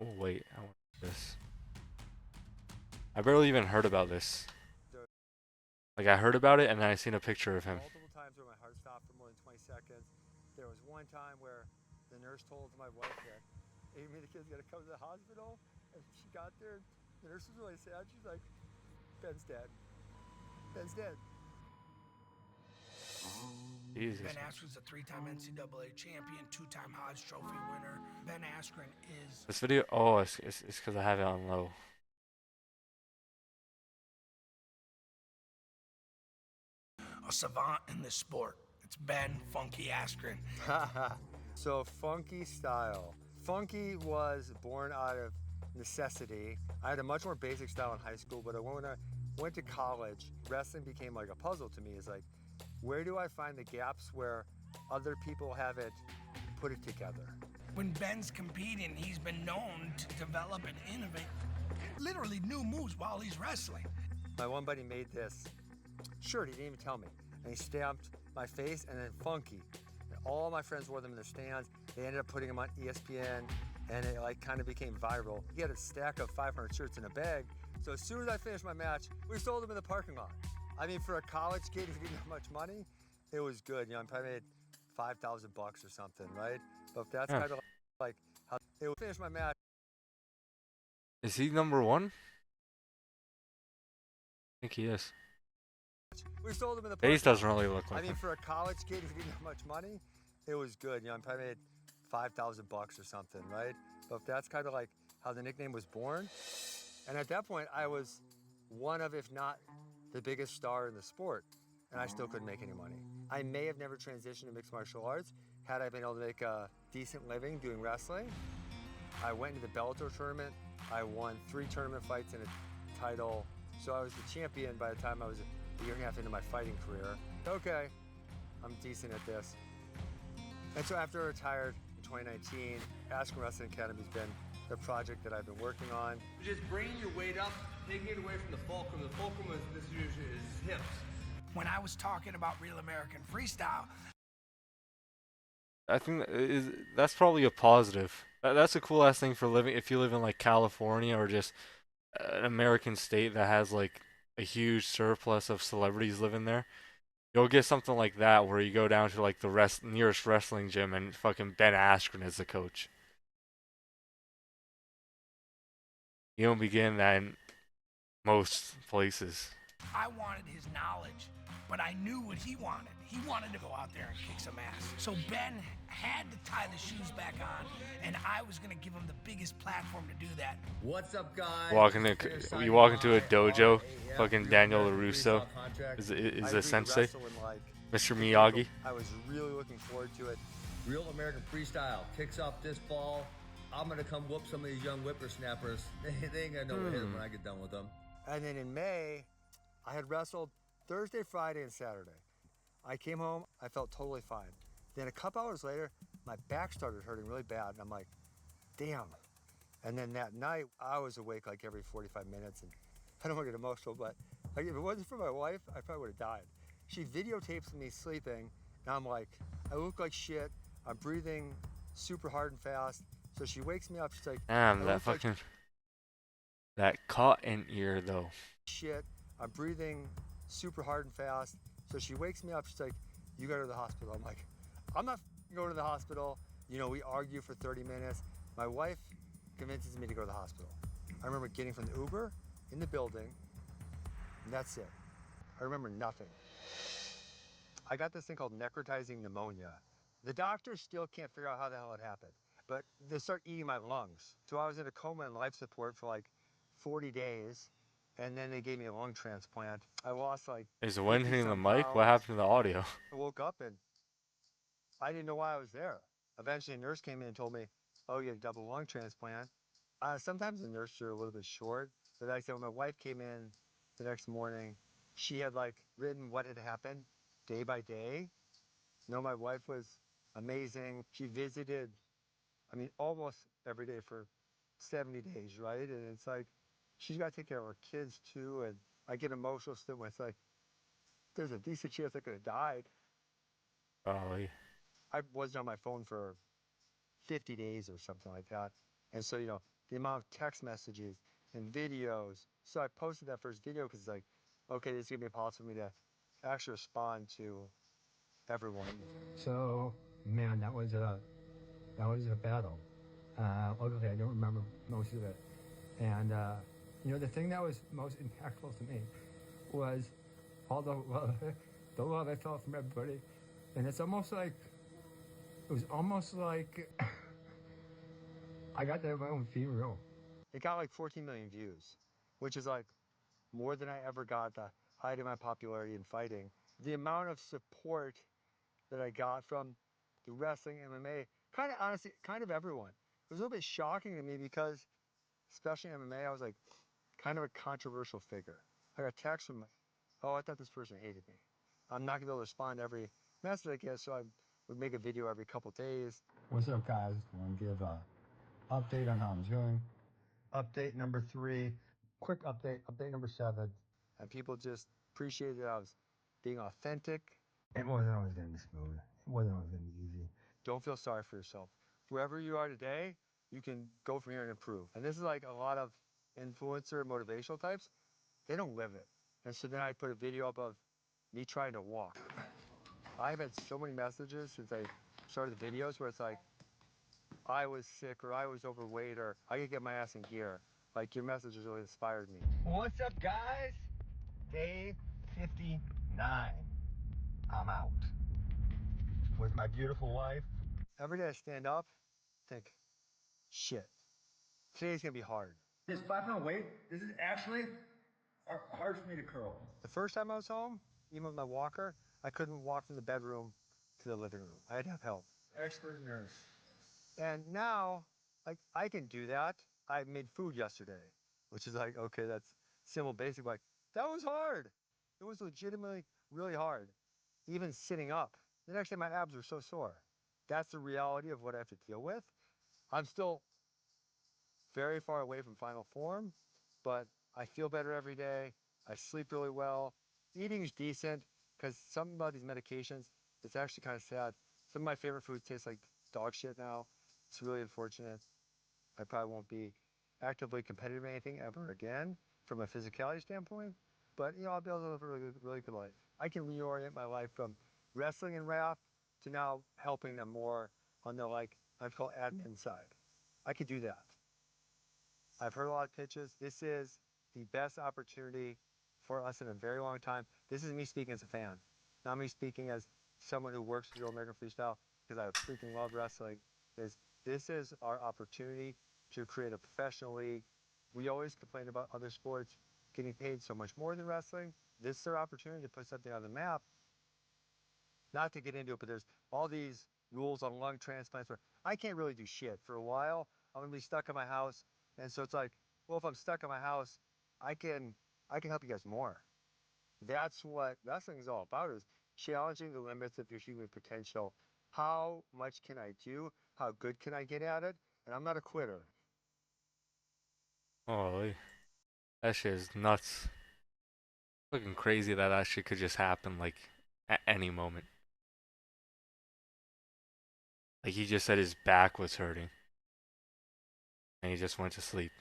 Oh wait, I want this. I barely even heard about this. There Like I heard about it and then I seen a picture of him. multiple times where my heart stopped for more than 20 seconds. There was one time where the nurse told my wife that Amy, the kid's gonna come to the hospital, and she got there. The nurse was really sad. She's like, "Ben's dead. Ben's dead." Jesus. Ben Askren's a three-time NCAA champion, two-time Hodge Trophy winner. Ben Askren is This video, oh, it's because I have it on low. a savant in this sport. It's Ben Funky Askren. So funky style. Funky was born out of necessity. I had a much more basic style in high school, but when I went to college, wrestling became like a puzzle to me. It's like, where do I find the gaps where other people haven't put it together? When Ben's competing, he's been known to develop and innovate literally new moves while he's wrestling. My one buddy made this shirt, he didn't even tell me. And he stamped my face and then funky. And all my friends wore them in their stands. They ended up putting them on ESPN and it like kind of became viral. He had a stack of 500 shirts in a bag. So as soon as I finished my match, we sold them in the parking lot. I mean, for a college kid who didn't have much money, it was good. You know, I probably made $5,000 or something, right? But that's Yeah. kind of like how it would finish my match. Is he number one? I think he is. We sold them in the parking Face lot. doesn't really look I like mean, him. for a college kid who didn't have much money, it was good. You know, I probably made $5,000 or something, right? But that's kind of like how the nickname was born. And at that point, I was one of, if not the biggest star in the sport, and I still couldn't make any money. I may have never transitioned to mixed martial arts had I been able to make a decent living doing wrestling. I went into the Bellator tournament. I won 3 tournament fights and a title. So I was the champion by the time I was a year and a half into my fighting career. Okay, I'm decent at this. And so after I retired in 2019, Askren Wrestling Academy's been the project that I've been working on. Just bringing your weight up, taking it away from the fulcrum. The fulcrum is this usually is hips. When I was talking about Real American Freestyle, I think that's probably a positive. That's a cool ass thing for living if you live in like California or just an American state that has like a huge surplus of celebrities living there. You'll get something like that where you go down to like the nearest wrestling gym and fucking Ben Askren is the coach. You don't begin that in most places. I wanted his knowledge, but I knew what he wanted. He wanted to go out there and kick some ass. So Ben had to tie the shoes back on, and I was going to give him the biggest platform to do that. What's up, guys? You walk into a dojo, fucking Daniel LaRusso is I a sensei, wrestle in like Mr. Miyagi. I was really looking forward to it. Real American Freestyle kicks off this fall. I'm gonna come whoop some of these young whippersnappers. They ain't gonna know what hit them when I get done with them. And then in May, I had wrestled Thursday, Friday, and Saturday. I came home, I felt totally fine. Then a couple hours later, my back started hurting really bad, and I'm like, damn. And then that night, I was awake like every 45 minutes, and I don't want to get emotional, but like, if it wasn't for my wife, I probably would have died. She videotapes me sleeping, and I'm like, I look like shit, I'm breathing super hard and fast. So she wakes me up, she's like, Damn, I that look like fucking that cotton ear though. shit, I'm breathing super hard and fast. So she wakes me up, she's like, you gotta go to the hospital. I'm like, I'm not going to the hospital. You know, we argue for 30 minutes. My wife convinces me to go to the hospital. I remember getting from the Uber in the building, and that's it. I remember nothing. I got this thing called necrotizing pneumonia. The doctors still can't figure out how the hell it happened, but they start eating my lungs. So I was in a coma and life support for like 40 days, and then they gave me a lung transplant. I lost like Is the wind 50 hitting the some mic? What pounds. happened to the audio? I woke up and I didn't know why I was there. Eventually, a nurse came in and told me, "Oh, you have double lung transplant." Sometimes the nurses are a little bit short, but like I said, when my wife came in the next morning, she had like written what had happened day by day. You know, my wife was amazing. She visited, I mean, almost every day for 70 days, right? And it's like, she's got to take care of her kids too. And I get emotional still when it's like, there's a decent chance I could have died. Probably. I wasn't on my phone for 50 days or something like that. And so, you know, the amount of text messages and videos. So I posted that first video because it's like, okay, this is gonna be possible for me to actually respond to everyone. So, man, that was a battle. Luckily, I don't remember most of it. And the thing that was most impactful to me was all the love, the love I felt from everybody. And it was almost like I got to have my own funeral. It got like 14 million views, which is like more than I ever got at the height of my popularity in fighting. The amount of support that I got from the wrestling, MMA, kind of honestly, kind of everyone. It was a little bit shocking to me because, especially in MMA, I was like kind of a controversial figure. I got texts from, oh, I thought this person hated me. I'm not gonna be able to respond to every message I get, so I would make a video every couple days. What's up, guys? I want to give a update on how I'm doing. Update number 3. Quick update. Update number 7. And people just appreciated that I was being authentic. It wasn't always going to be smooth. It wasn't always going to be easy. Don't feel sorry for yourself. Wherever you are today, you can go from here and improve. And this is like a lot of influencer motivational types. They don't live it. And so then I put a video up of me trying to walk. I've had so many messages since I started the videos where it's like, I was sick or I was overweight or I could get my ass in gear. Like your messages really inspired me. What's up, guys? Day 59. I'm out. With my beautiful wife. Every day I stand up, think, shit, today's gonna be hard. This 5-pound weight, this is actually hard for me to curl. The first time I was home, even with my walker, I couldn't walk from the bedroom to the living room. I had to have help. Expert nurse. And now, like, I can do that. I made food yesterday, which is like, okay, that's simple, basic. Like, that was hard. It was legitimately really hard. Even sitting up. The next day, my abs were so sore. That's the reality of what I have to deal with. I'm still very far away from final form, but I feel better every day. I sleep really well. Eating is decent because something about these medications, it's actually kind of sad. Some of my favorite foods taste like dog shit now. It's really unfortunate. I probably won't be actively competitive in anything ever again from a physicality standpoint, but I'll be able to live a really good life. I can reorient my life from wrestling and RAF to now helping them more on the I call admin side. I could do that. I've heard a lot of pitches. This is the best opportunity for us in a very long time. This is me speaking as a fan, not me speaking as someone who works for Real American Freestyle because I freaking love wrestling. This is our opportunity to create a professional league. We always complain about other sports getting paid so much more than wrestling. This is our opportunity to put something on the map. Not to get into it, but there's all these rules on lung transplants where I can't really do shit for a while. I'm gonna be stuck in my house. And so it's like, well, if I'm stuck in my house, I can help you guys more. That's what wrestling is all about, is challenging the limits of your human potential. How much can I do? How good can I get at it? And I'm not a quitter. Holy, that shit is nuts. Fucking crazy that that shit could just happen like at any moment. Like he just said his back was hurting and he just went to sleep.